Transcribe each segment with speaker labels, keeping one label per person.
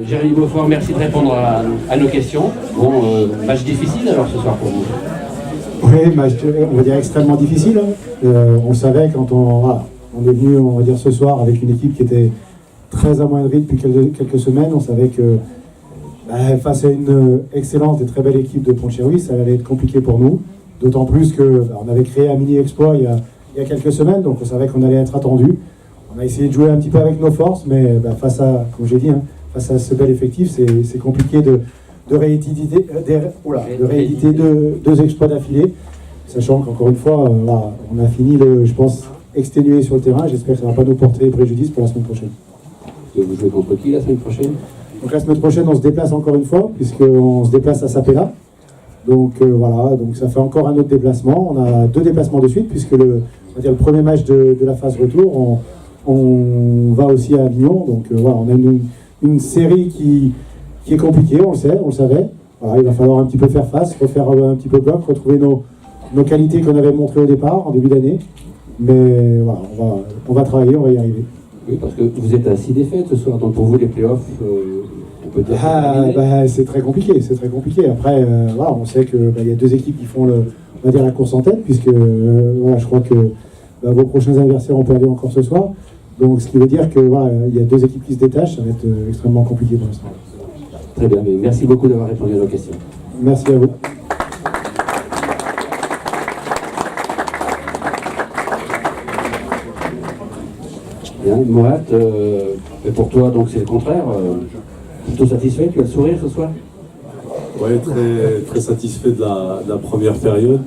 Speaker 1: Jérémy Beaufort, merci de répondre à nos questions. Bon, match difficile alors ce soir pour vous.
Speaker 2: Oui, match, on va dire extrêmement difficile. On savait quand on est venu, on va dire ce soir, avec une équipe qui était très amoindrie depuis quelques semaines. On savait que face à une excellente et très belle équipe de Poncherry, ça allait être compliqué pour nous. D'autant plus qu'on avait créé un mini-exploit il y a quelques semaines, donc on savait qu'on allait être attendu. On a essayé de jouer un petit peu avec nos forces, mais face à, comme j'ai dit, face à ce bel effectif, c'est compliqué de rééditer deux exploits d'affilée, sachant qu'encore une fois, on a fini, je pense, exténué sur le terrain. J'espère que ça ne va pas nous porter préjudice pour la semaine prochaine.
Speaker 1: Et vous jouez contre qui la semaine prochaine?
Speaker 2: Donc la semaine prochaine, on se déplace encore une fois, puisqu'on se déplace à Sapela. Donc donc ça fait encore un autre déplacement. On a 2 déplacements de suite, puisque le premier match de la phase retour, on va aussi à Avignon. Donc on a une série qui est compliquée, on le savait. Voilà, il va falloir un petit peu faire face, refaire un petit peu bloc, retrouver nos qualités qu'on avait montrées au départ, en début d'année. Mais voilà, on va travailler, on va y arriver.
Speaker 1: Oui, parce que vous êtes à 6 défaites ce soir, donc pour vous les playoffs, on peut dire
Speaker 2: c'est très compliqué, Après, on sait qu'il y a 2 équipes qui font on va dire la course en tête, puisque je crois que vos prochains adversaires ont perdu encore ce soir. Donc ce qui veut dire que il y a 2 équipes qui se détachent, ça va être extrêmement compliqué pour l'instant.
Speaker 1: Très bien, mais merci beaucoup d'avoir répondu à nos questions.
Speaker 2: Merci à vous.
Speaker 1: Bien, Moat, pour toi donc c'est le contraire, plutôt satisfait, tu as le sourire ce soir?
Speaker 3: Oui, très, très satisfait de la première période.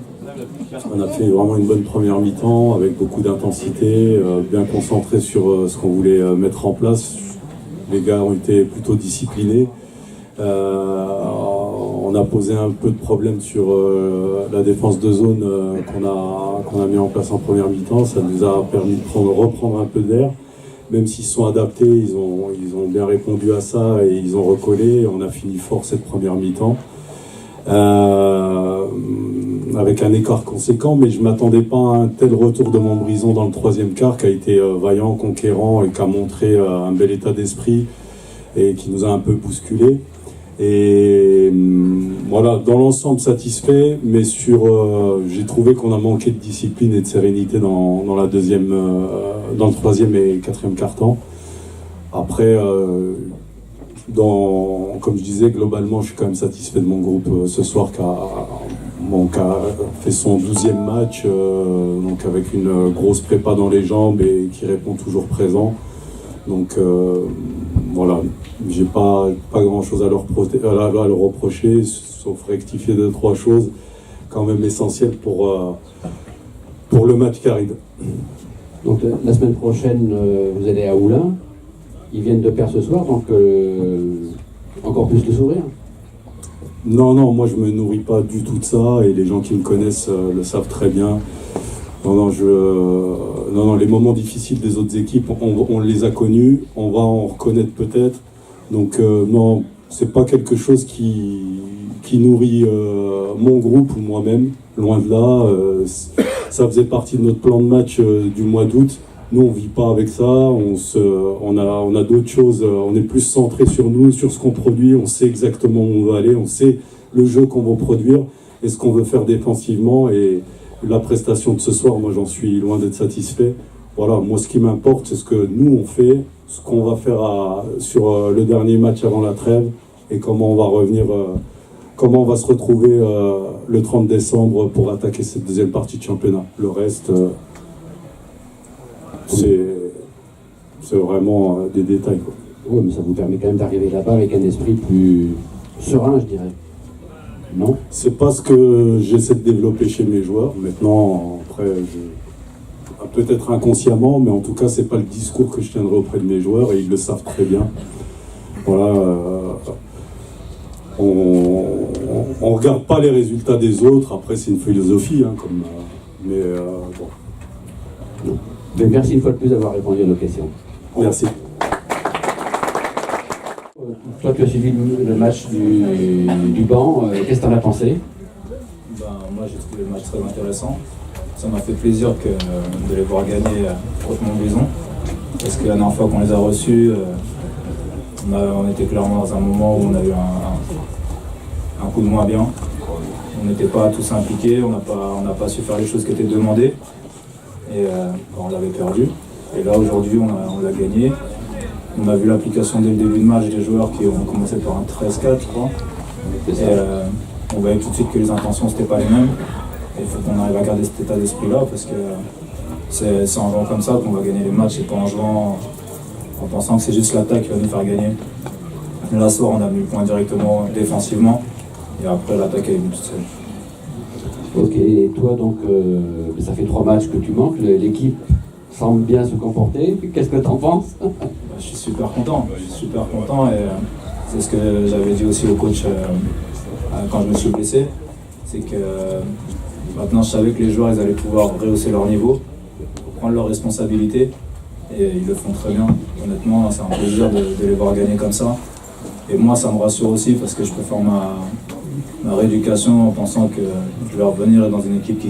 Speaker 3: On a fait vraiment une bonne première mi-temps avec beaucoup d'intensité, bien concentré sur ce qu'on voulait mettre en place. Les gars ont été plutôt disciplinés. On a posé un peu de problème sur la défense de zone qu'on a mis en place en première mi-temps. Ça nous a permis de reprendre un peu d'air. Même s'ils sont adaptés, ils ont bien répondu à ça et ils ont recollé. On a fini fort cette première mi-temps. Avec un écart conséquent, mais je ne m'attendais pas à un tel retour de Montbrison dans le 3e quart, qui a été vaillant, conquérant et qui a montré un bel état d'esprit et qui nous a un peu bousculé. Et voilà, dans l'ensemble satisfait, mais j'ai trouvé qu'on a manqué de discipline et de sérénité dans le 3e et 4e quart-temps. Après, comme je disais, globalement, je suis quand même satisfait de mon groupe ce soir qui a fait son 12e match, donc avec une grosse prépa dans les jambes et qui répond toujours présent. Donc voilà, j'ai pas grand chose à leur reprocher, sauf rectifier 2-3 choses quand même essentielles pour le match qui arrive.
Speaker 1: Donc la semaine prochaine, vous allez à Oulin. Ils viennent de perdre ce soir, donc encore plus de sourire.
Speaker 3: Non, moi je me nourris pas du tout de ça et les gens qui me connaissent le savent très bien. Non, les moments difficiles des autres équipes, on les a connus, on va en reconnaître peut-être. Donc non, c'est pas quelque chose qui nourrit mon groupe ou moi-même, loin de là. Ça faisait partie de notre plan de match du mois d'août. Nous, on vit pas avec ça, on a d'autres choses, on est plus centré sur nous, sur ce qu'on produit, on sait exactement où on va aller, on sait le jeu qu'on va produire et ce qu'on veut faire défensivement. Et la prestation de ce soir, moi j'en suis loin d'être satisfait. Voilà, moi ce qui m'importe, c'est ce que nous on fait, ce qu'on va faire sur le dernier match avant la trêve et comment on va revenir, comment on va se retrouver le 30 décembre pour attaquer cette 2e partie de championnat. Le reste, c'est vraiment des détails, quoi.
Speaker 1: Oui, mais ça vous permet quand même d'arriver là-bas avec un esprit plus serein, je dirais. Non?
Speaker 3: C'est pas ce que j'essaie de développer chez mes joueurs. Maintenant, après, peut-être inconsciemment, mais en tout cas, c'est pas le discours que je tiendrai auprès de mes joueurs et ils le savent très bien. Voilà. On regarde pas les résultats des autres. Après, c'est une philosophie, mais bon.
Speaker 1: Mais merci une fois de plus d'avoir répondu à nos questions.
Speaker 3: Merci.
Speaker 1: Toi, tu as suivi le match du banc. Qu'est-ce que tu en as pensé?
Speaker 4: Moi, j'ai trouvé le match très intéressant. Ça m'a fait plaisir de les voir gagner contre Montbrison. Parce que la dernière fois qu'on les a reçus, On était clairement dans un moment où on a eu un coup de moins bien. On n'était pas tous impliqués, on n'a pas su faire les choses qui étaient demandées. Et on l'avait perdu. Et là aujourd'hui on l'a gagné. On a vu l'application dès le début de match des joueurs qui ont commencé par un 13-4 je crois. Et on voyait tout de suite que les intentions c'était pas les mêmes. Et il faut qu'on arrive à garder cet état d'esprit là parce que c'est en jouant comme ça qu'on va gagner les matchs et pas en jouant en pensant que c'est juste l'attaque qui va nous faire gagner. Là ce soir on a mis le point directement défensivement et après l'attaque est venue toute seule.
Speaker 1: Ok, et toi donc, ça fait 3 matchs que tu manques, l'équipe semble bien se comporter, qu'est-ce que tu en penses?
Speaker 4: Je suis super content et c'est ce que j'avais dit aussi au coach quand je me suis blessé, c'est que maintenant je savais que les joueurs ils allaient pouvoir rehausser leur niveau, prendre leurs responsabilités et ils le font très bien. Honnêtement c'est un plaisir de les voir gagner comme ça et moi ça me rassure aussi parce que je peux faire ma rééducation en pensant que je vais revenir dans une équipe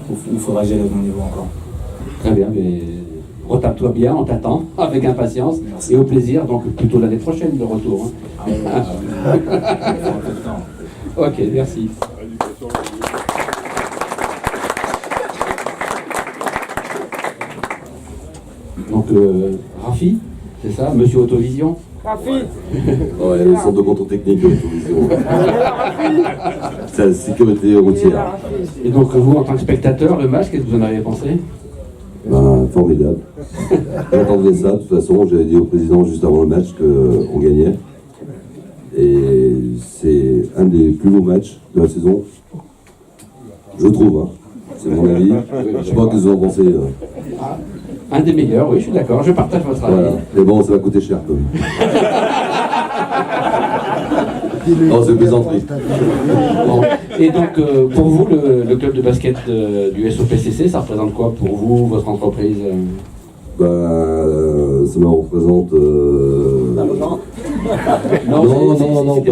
Speaker 4: où il faudra que j'élève mon niveau encore.
Speaker 1: Très bien, mais retape-toi bien, on t'attend avec impatience. Merci. Et au plaisir, donc plutôt l'année prochaine de retour. Hein. Ok, merci. Donc Rafi, c'est ça, Monsieur Autovision?
Speaker 5: Rafi.
Speaker 6: Ouais, le centre de contrôle technique de l'autovision. C'est la sécurité routière.
Speaker 1: Et donc vous, en tant que spectateur, le match, qu'est-ce que vous en avez pensé?
Speaker 6: Ben, formidable. J'attendais ça, de toute façon, j'avais dit au président juste avant le match qu'on gagnait. Et c'est un des plus beaux matchs de la saison, je trouve. Hein. C'est mon avis. Je sais pas ce que vous en pensez.
Speaker 1: Un des meilleurs, oui, je suis d'accord, je partage votre avis.
Speaker 6: Voilà. Mais bon, ça va coûter cher quand même. Non, c'est plaisanterie.
Speaker 1: Bon. Et donc, pour vous, le club de basket du SOPCC, ça représente quoi pour vous, votre entreprise?
Speaker 6: Ça me représente... Non,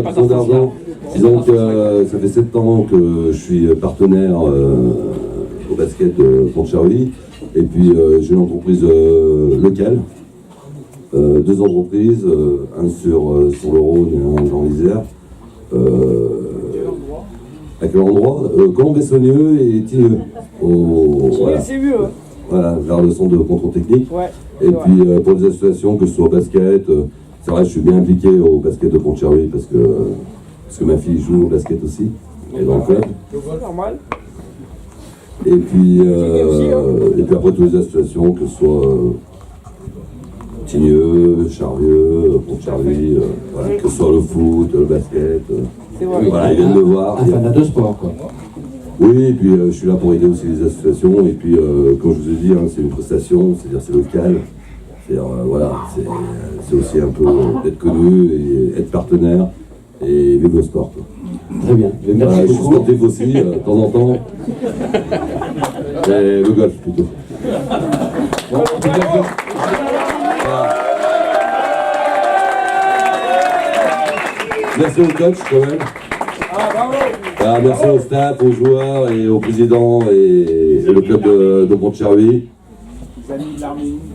Speaker 6: pas trop d'argent. Disons que ça fait 7 ans que je suis partenaire au basket de Pont-Charly. Et puis j'ai une entreprise locale, 2 entreprises, un sur le Rhône et un dans l'Isère. À quel endroit Colomb-Bessonneux et Tigneux. Voilà.
Speaker 5: C'est mieux.
Speaker 6: Voilà, vers le centre de contrôle technique.
Speaker 5: Ouais,
Speaker 6: et puis pour les associations, que ce soit au basket, c'est vrai, je suis bien impliqué au basket de Pont-Charly parce que ma fille joue au basket aussi, et dans le club.
Speaker 5: C'est normal.
Speaker 6: Et puis après toutes les associations, que ce soit Tigneux, Charvieux, Pont-Charly, voilà, que ce soit le foot, le basket. Voilà, ils viennent me voir.
Speaker 1: Un fanat de sport, quoi.
Speaker 6: Oui, et puis je suis là pour aider aussi les associations. Et puis, comme je vous ai dit, hein, c'est une prestation, c'est-à-dire c'est local. C'est-à-dire, voilà, c'est aussi un peu d'être connu et être partenaire et vivre le sport. Quoi.
Speaker 1: Très bien. Merci
Speaker 6: voilà, je suis
Speaker 1: beaucoup.
Speaker 6: sportif aussi, de temps en temps. Mais le golf plutôt.
Speaker 1: Bon,
Speaker 6: merci au coach quand même. Ah, merci au staff, aux joueurs et au président et le club de Pont-Charly.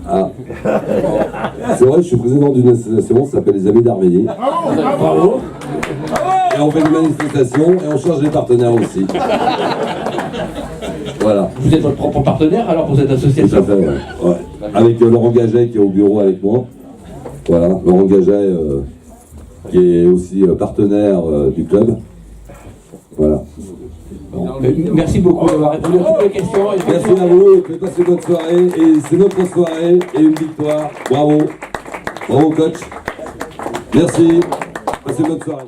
Speaker 6: Ah. C'est vrai, je suis président d'une association qui s'appelle les Amis d'Arménie.
Speaker 1: bravo.
Speaker 6: Et on fait des manifestations et on change les partenaires aussi. Voilà.
Speaker 1: Vous êtes votre propre partenaire alors pour cette
Speaker 6: Tout
Speaker 1: association?
Speaker 6: à fait, ouais. Ouais. Avec Laurent Gaget qui est au bureau avec moi. Voilà, Laurent Gaget qui est aussi partenaire du club. Voilà.
Speaker 1: Bon. Merci beaucoup d'avoir répondu à toutes les questions.
Speaker 6: Merci à vous, et passez bonne soirée. Et c'est notre soirée et une victoire. Bravo. Bravo coach. Merci. Passez bonne soirée.